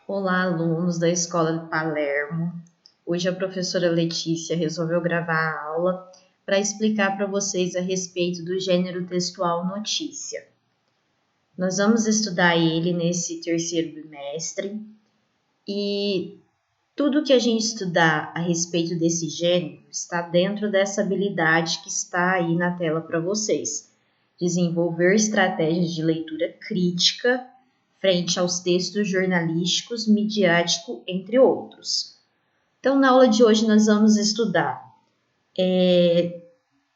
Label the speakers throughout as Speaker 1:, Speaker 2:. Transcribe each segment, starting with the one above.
Speaker 1: Olá, alunos da Escola de Palermo. Hoje a professora Letícia resolveu gravar a aula para explicar para vocês a respeito do gênero textual notícia. Nós vamos estudar ele nesse terceiro bimestre e tudo que a gente estudar a respeito desse gênero está dentro dessa habilidade que está aí na tela para vocês. Desenvolver estratégias de leitura crítica frente aos textos jornalísticos, midiático, entre outros. Então, na aula de hoje, nós vamos estudar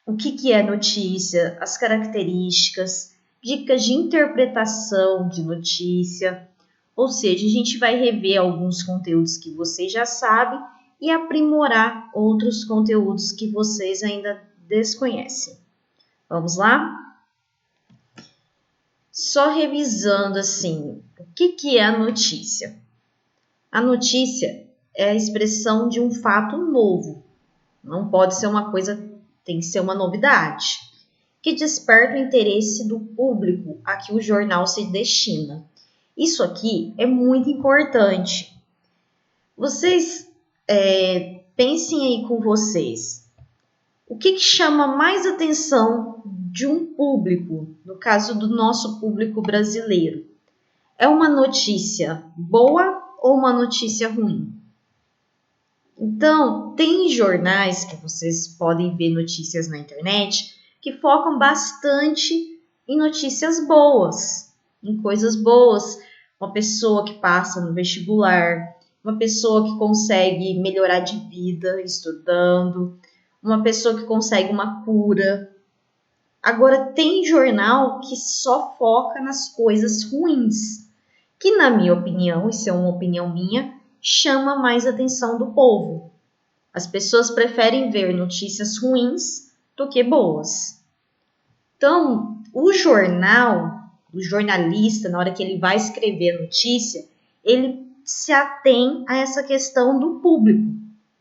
Speaker 1: o que é notícia, as características, dicas de interpretação de notícia, ou seja, a gente vai rever alguns conteúdos que vocês já sabem e aprimorar outros conteúdos que vocês ainda desconhecem. Vamos lá? Só revisando assim, o que é a notícia? A notícia é a expressão de um fato novo. Não pode ser uma coisa, tem que ser uma novidade, que desperta o interesse do público a que o jornal se destina. Isso aqui é muito importante. Vocês pensem aí com vocês. O que chama mais atenção de um público, no caso do nosso público brasileiro? É uma notícia boa ou uma notícia ruim? Então, tem jornais que vocês podem ver notícias na internet que focam bastante em notícias boas, em coisas boas. Uma pessoa que passa no vestibular, uma pessoa que consegue melhorar de vida estudando, uma pessoa que consegue uma cura. Agora, tem jornal que só foca nas coisas ruins, que na minha opinião, isso é uma opinião minha, chama mais atenção do povo. As pessoas preferem ver notícias ruins do que boas. Então, o jornalista, na hora que ele vai escrever a notícia, ele se atém a essa questão do público.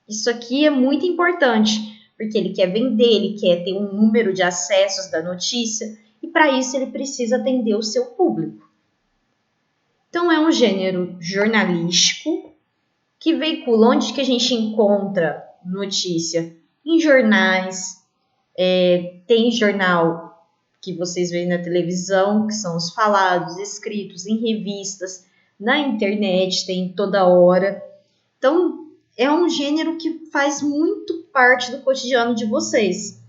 Speaker 1: Isso aqui é muito importante, porque ele quer vender, ele quer ter um número de acessos da notícia, e para isso ele precisa atender o seu público. Então, é um gênero jornalístico que veicula onde que a gente encontra notícia? Em jornais, tem jornal que vocês veem na televisão, que são os falados, escritos, em revistas, na internet, tem toda hora. Então, é um gênero que faz muito parte do cotidiano de vocês.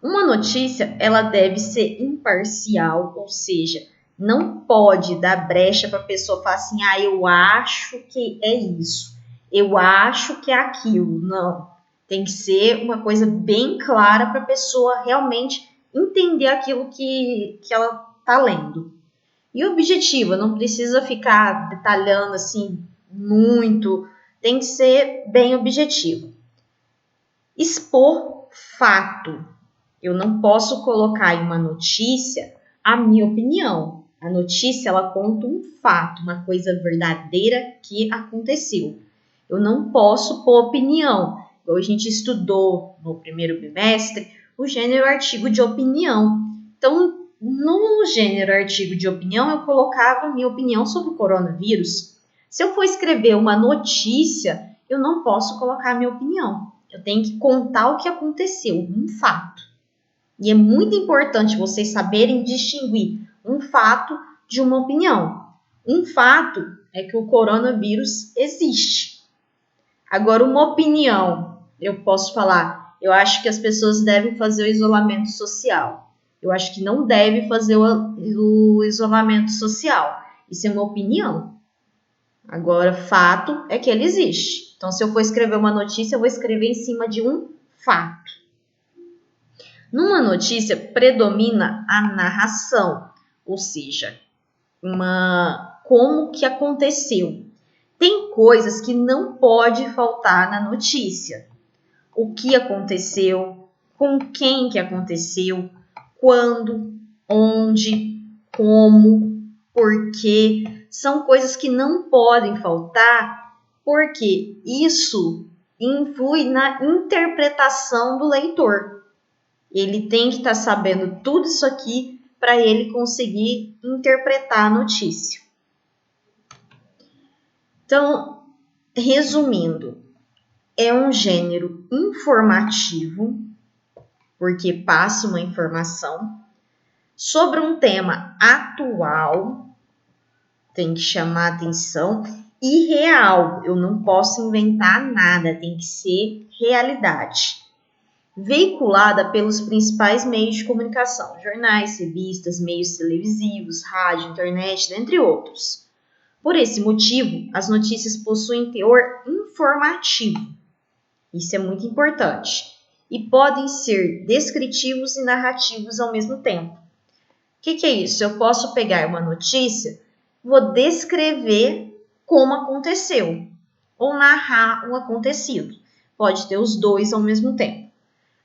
Speaker 1: Uma notícia, ela deve ser imparcial, ou seja, não pode dar brecha para a pessoa falar assim, eu acho que é isso, eu acho que é aquilo. Não, tem que ser uma coisa bem clara para a pessoa realmente entender aquilo que ela está lendo. E objetiva, não precisa ficar detalhando assim muito, tem que ser bem objetivo. Expor fato. Eu não posso colocar em uma notícia a minha opinião. A notícia, ela conta um fato, uma coisa verdadeira que aconteceu. Eu não posso pôr opinião. A gente estudou no primeiro bimestre o gênero artigo de opinião. Então, no gênero artigo de opinião, eu colocava minha opinião sobre o coronavírus. Se eu for escrever uma notícia, eu não posso colocar minha opinião. Eu tenho que contar o que aconteceu, um fato. E é muito importante vocês saberem distinguir um fato de uma opinião. Um fato é que o coronavírus existe. Agora, uma opinião, eu posso falar, eu acho que as pessoas devem fazer o isolamento social. Eu acho que não deve fazer o isolamento social. Isso é uma opinião. Agora, fato é que ele existe. Então, se eu for escrever uma notícia, eu vou escrever em cima de um fato. Numa notícia, predomina a narração, ou seja, como que aconteceu. Tem coisas que não pode faltar na notícia. O que aconteceu, com quem que aconteceu, quando, onde, como, porquê. São coisas que não podem faltar, porque isso influi na interpretação do leitor. Ele tem que estar sabendo tudo isso aqui para ele conseguir interpretar a notícia. Então, resumindo, é um gênero informativo, porque passa uma informação sobre um tema atual, tem que chamar atenção, e real. Eu não posso inventar nada, tem que ser realidade. Veiculada pelos principais meios de comunicação, jornais, revistas, meios televisivos, rádio, internet, dentre outros. Por esse motivo, as notícias possuem teor informativo. Isso é muito importante. E podem ser descritivos e narrativos ao mesmo tempo. O que é isso? Eu posso pegar uma notícia, vou descrever como aconteceu, ou narrar o acontecido. Pode ter os dois ao mesmo tempo.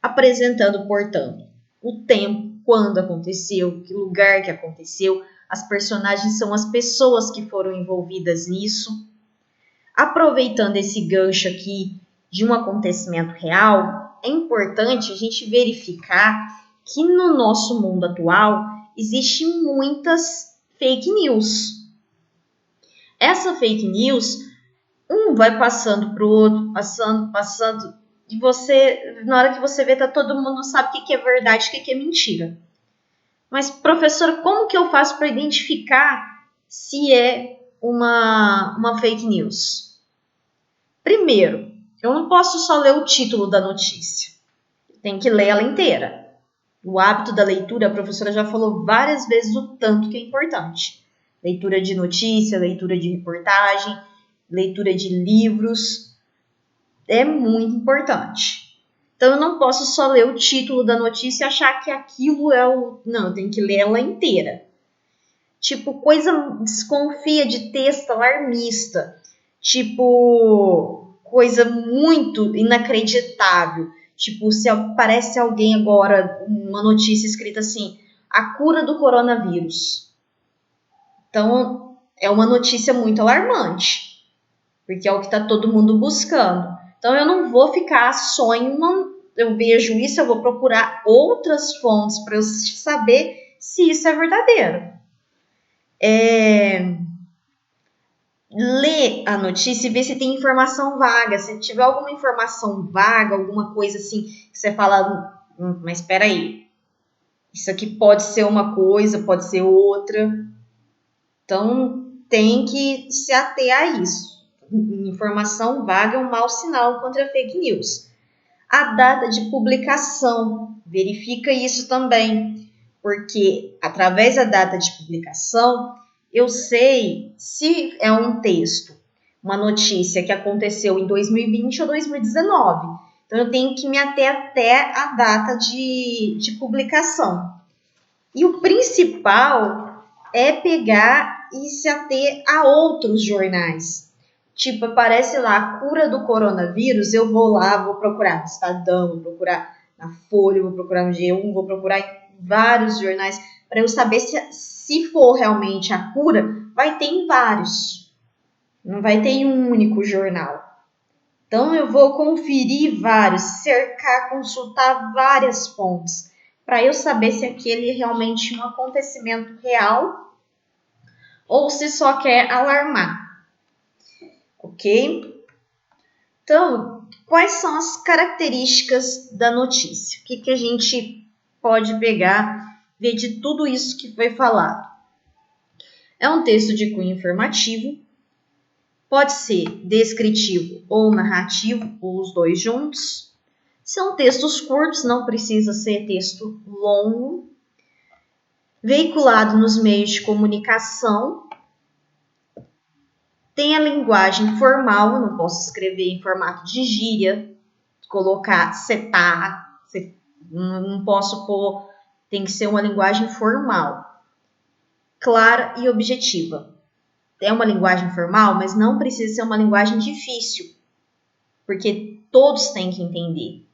Speaker 1: Apresentando, portanto, o tempo, quando aconteceu, que lugar que aconteceu, as personagens são as pessoas que foram envolvidas nisso. Aproveitando esse gancho aqui de um acontecimento real, é importante a gente verificar que no nosso mundo atual existem muitas fake news. Essa fake news, um vai passando para o outro, passando, e você, na hora que você vê, todo mundo sabe o que é verdade e o que é mentira. Mas, professora, como que eu faço para identificar se é uma fake news? Primeiro, eu não posso só ler o título da notícia. Tem que ler ela inteira. O hábito da leitura, a professora já falou várias vezes o tanto que é importante. Leitura de notícia, leitura de reportagem, leitura de livros. É muito importante. Então, eu não posso só ler o título da notícia e achar que aquilo é o... Não, eu tenho que ler ela inteira. Tipo, desconfia de texto alarmista. Tipo, coisa muito inacreditável. Tipo, se aparece alguém agora, uma notícia escrita assim, a cura do coronavírus. Então, é uma notícia muito alarmante, porque é o que está todo mundo buscando. Então, eu não vou ficar só em uma... Eu vejo isso, eu vou procurar outras fontes para eu saber se isso é verdadeiro. Ler a notícia e ver se tem informação vaga. Se tiver alguma informação vaga, alguma coisa assim, que você fala, mas espera aí, isso aqui pode ser uma coisa, pode ser outra. Então, tem que se ater a isso. Informação vaga é um mau sinal contra a fake news. A data de publicação, verifica isso também, porque através da data de publicação, eu sei se é um texto, uma notícia que aconteceu em 2020 ou 2019. Então, eu tenho que me ater até a data de publicação. E o principal é pegar e se ater a outros jornais. Tipo, aparece lá a cura do coronavírus, eu vou lá, vou procurar no Estadão, vou procurar na Folha, vou procurar no G1, vou procurar em vários jornais para eu saber se for realmente a cura, vai ter em vários. Não vai ter em um único jornal. Então, eu vou conferir vários, cercar, consultar várias fontes para eu saber se aquele é realmente um acontecimento real ou se só quer alarmar. Ok? Então, quais são as características da notícia? O que a gente pode pegar, ver de tudo isso que foi falado? É um texto de cunho informativo, pode ser descritivo ou narrativo, ou os dois juntos. São textos curtos, não precisa ser texto longo. Veiculado nos meios de comunicação. Tem a linguagem formal, não posso escrever em formato de gíria, colocar setar, não posso pôr, tem que ser uma linguagem formal, clara e objetiva. É uma linguagem formal, mas não precisa ser uma linguagem difícil, porque todos têm que entender.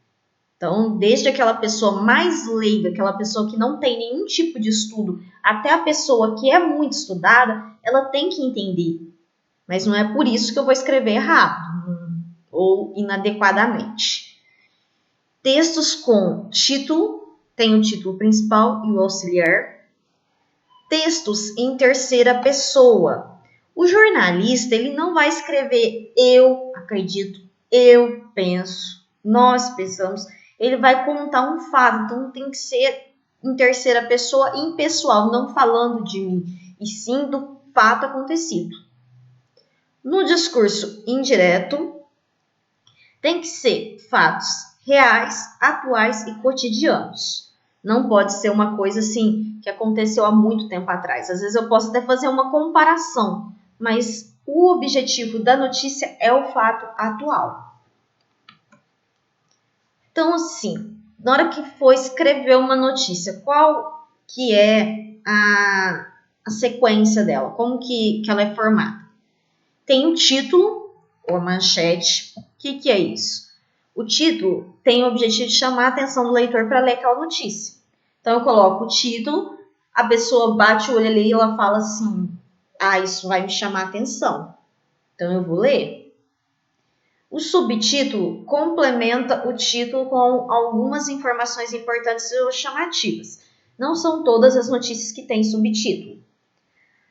Speaker 1: Então, desde aquela pessoa mais leiga, aquela pessoa que não tem nenhum tipo de estudo, até a pessoa que é muito estudada, ela tem que entender. Mas não é por isso que eu vou escrever errado ou inadequadamente. Textos com título, tem o título principal e o auxiliar. Textos em terceira pessoa. O jornalista, ele não vai escrever eu acredito, eu penso, nós pensamos. Ele vai contar um fato, então tem que ser em terceira pessoa impessoal, não falando de mim, e sim do fato acontecido. No discurso indireto, tem que ser fatos reais, atuais e cotidianos. Não pode ser uma coisa assim que aconteceu há muito tempo atrás. Às vezes eu posso até fazer uma comparação, mas o objetivo da notícia é o fato atual. Então, assim, na hora que for escrever uma notícia, qual que é a sequência dela? Como que ela é formada? Tem o título, ou a manchete. O que é isso? O título tem o objetivo de chamar a atenção do leitor para ler aquela notícia. Então, eu coloco o título, a pessoa bate o olho ali e ela fala assim, isso vai me chamar a atenção. Então, eu vou ler. O subtítulo complementa o título com algumas informações importantes ou chamativas. Não são todas as notícias que têm subtítulo.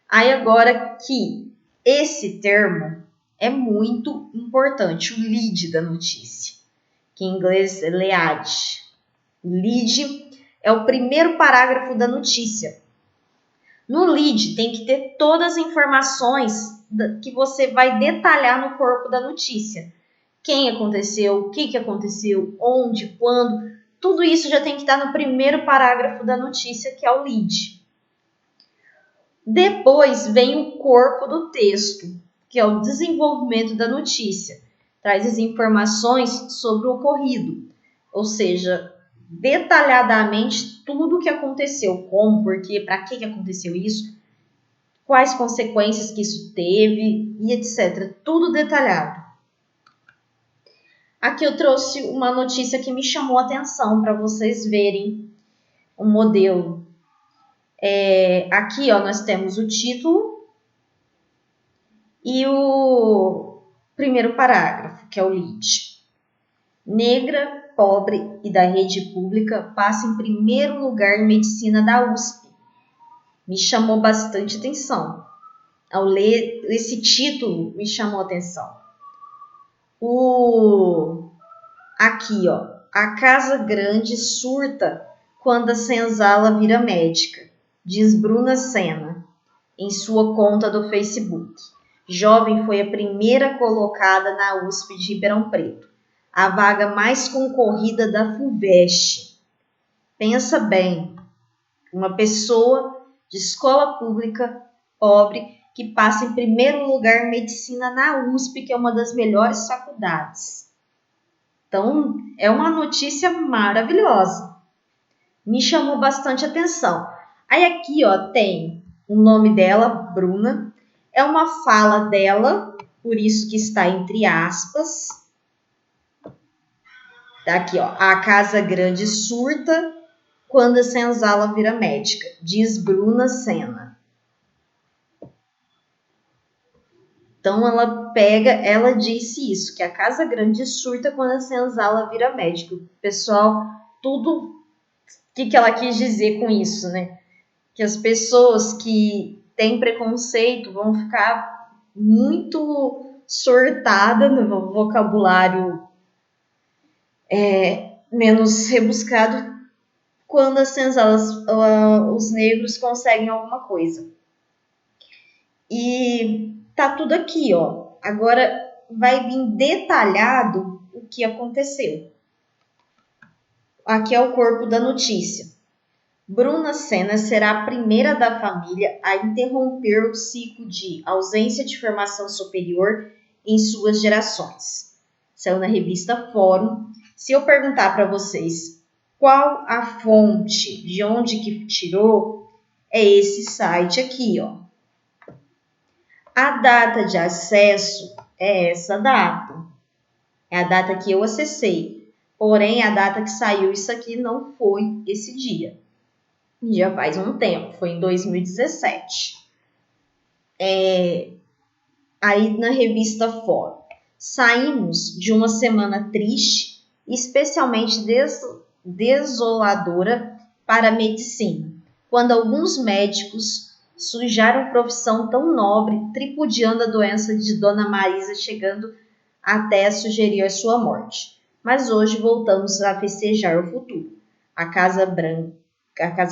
Speaker 1: Aí agora que esse termo é muito importante, o lead da notícia, que em inglês é lead. Lead é o primeiro parágrafo da notícia. No lead tem que ter todas as informações que você vai detalhar no corpo da notícia. Quem aconteceu, o que aconteceu, onde, quando, tudo isso já tem que estar no primeiro parágrafo da notícia, que é o lead. Depois vem o corpo do texto, que é o desenvolvimento da notícia. Traz as informações sobre o ocorrido, ou seja, detalhadamente tudo o que aconteceu, como, por quê, para que aconteceu isso, quais consequências que isso teve e etc. Tudo detalhado. Aqui eu trouxe uma notícia que me chamou a atenção para vocês verem o modelo. Aqui nós temos o título e o primeiro parágrafo, que é o lead. Negra, pobre e da rede pública passa em primeiro lugar em medicina da USP. Me chamou bastante atenção. Ao ler esse título, me chamou a atenção. Aqui, a Casa Grande surta quando a senzala vira médica, diz Bruna Senna em sua conta do Facebook. Jovem foi a primeira colocada na USP de Ribeirão Preto, a vaga mais concorrida da FUVEST. Pensa bem, uma pessoa de escola pública, pobre, que passa em primeiro lugar em medicina na USP, que é uma das melhores faculdades. Então, é uma notícia maravilhosa. Me chamou bastante atenção. Aí aqui, tem o nome dela, Bruna. É uma fala dela, por isso que está entre aspas. Aqui, a Casa Grande surta quando a senzala vira médica, diz Bruna Senna. Então ela disse isso, que a Casa Grande surta quando a senzala vira médica. Pessoal, tudo que ela quis dizer com isso, né? Que as pessoas que têm preconceito vão ficar muito surtadas no vocabulário menos rebuscado quando as senzalas, os negros conseguem alguma coisa. E tá tudo aqui, Agora vai vir detalhado o que aconteceu. Aqui é o corpo da notícia. Bruna Senna será a primeira da família a interromper o ciclo de ausência de formação superior em suas gerações. Saiu na revista Fórum. Se eu perguntar para vocês qual a fonte, de onde que tirou, é esse site aqui, A data de acesso é essa data. É a data que eu acessei. Porém, a data que saiu isso aqui não foi esse dia. Já faz um tempo, foi em 2017. Aí na revista Fórum. Saímos de uma semana triste, especialmente desoladora para a medicina, quando alguns médicos Sujaram profissão tão nobre, tripudiando a doença de Dona Marisa, chegando até sugerir a sua morte. Mas hoje voltamos a festejar o futuro. A Casa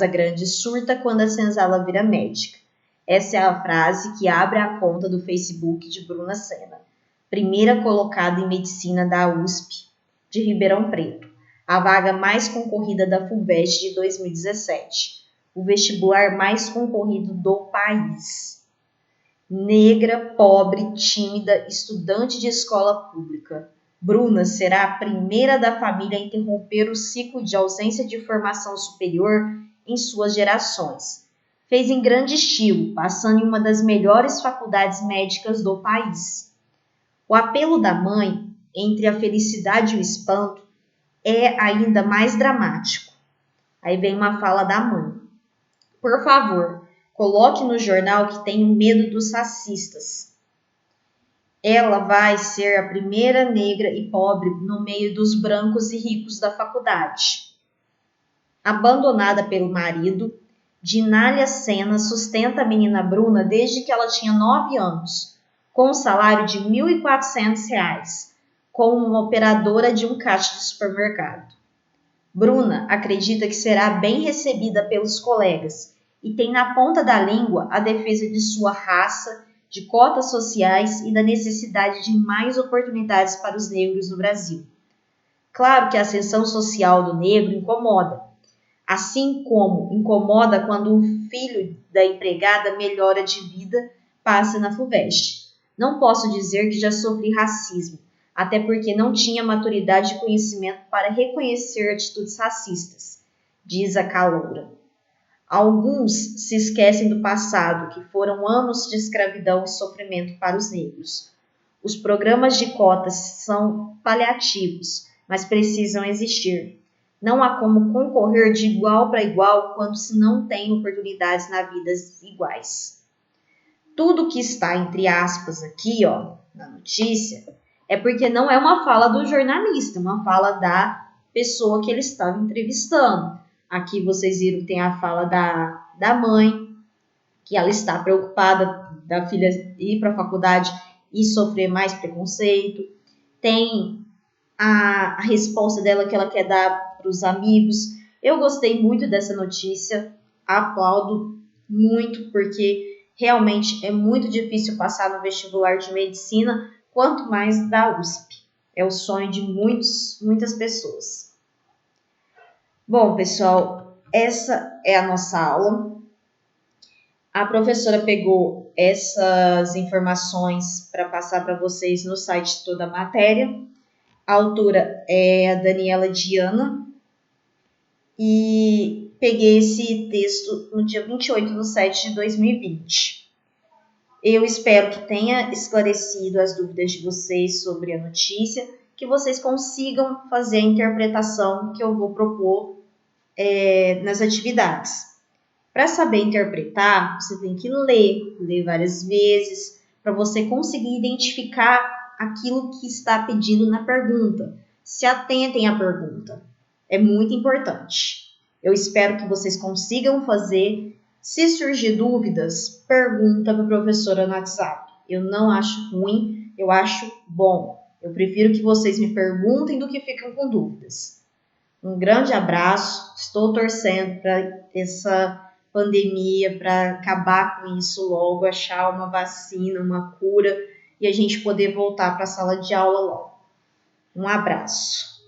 Speaker 1: Grande surta quando a senzala vira médica. Essa é a frase que abre a conta do Facebook de Bruna Senna, primeira colocada em medicina da USP de Ribeirão Preto, a vaga mais concorrida da FUVEST de 2017, o vestibular mais concorrido do país. Negra, pobre, tímida, estudante de escola pública. Bruna será a primeira da família a interromper o ciclo de ausência de formação superior em suas gerações. Fez em grande estilo, passando em uma das melhores faculdades médicas do país. O apelo da mãe, entre a felicidade e o espanto, é ainda mais dramático. Aí vem uma fala da mãe. Por favor, coloque no jornal que tenho medo dos racistas. Ela vai ser a primeira negra e pobre no meio dos brancos e ricos da faculdade. Abandonada pelo marido, Dinália Senna sustenta a menina Bruna desde que ela tinha 9 anos, com um salário de R$ 1.400, como uma operadora de um caixa de supermercado. Bruna acredita que será bem recebida pelos colegas e tem na ponta da língua a defesa de sua raça, de cotas sociais e da necessidade de mais oportunidades para os negros no Brasil. Claro que a ascensão social do negro incomoda, assim como incomoda quando o filho da empregada melhora de vida passa na FUVEST. Não posso dizer que já sofri racismo, até porque não tinha maturidade e conhecimento para reconhecer atitudes racistas, diz a caloura. Alguns se esquecem do passado, que foram anos de escravidão e sofrimento para os negros. Os programas de cotas são paliativos, mas precisam existir. Não há como concorrer de igual para igual quando se não tem oportunidades na vida iguais. Tudo que está entre aspas aqui, ó, na notícia, é porque não é uma fala do jornalista, é uma fala da pessoa que ele estava entrevistando. Aqui vocês viram que tem a fala da mãe, que ela está preocupada da filha ir para a faculdade e sofrer mais preconceito. Tem a resposta dela que ela quer dar para os amigos. Eu gostei muito dessa notícia, aplaudo muito, porque realmente é muito difícil passar no vestibular de medicina, quanto mais da USP. É o sonho de muitas pessoas. Bom, pessoal, essa é a nossa aula. A professora pegou essas informações para passar para vocês no site Toda a Matéria. A autora é a Daniela Diana e peguei esse texto no dia 28 de 7 de 2020. Eu espero que tenha esclarecido as dúvidas de vocês sobre a notícia, que vocês consigam fazer a interpretação que eu vou propor nas atividades. Para saber interpretar, você tem que ler várias vezes, para você conseguir identificar aquilo que está pedindo na pergunta. Se atentem à pergunta. É muito importante. Eu espero que vocês consigam fazer. Se surgir dúvidas, pergunta para a professora no WhatsApp. Eu não acho ruim, eu acho bom. Eu prefiro que vocês me perguntem do que fiquem com dúvidas. Um grande abraço. Estou torcendo para essa pandemia, para acabar com isso logo, achar uma vacina, uma cura e a gente poder voltar para a sala de aula logo. Um abraço.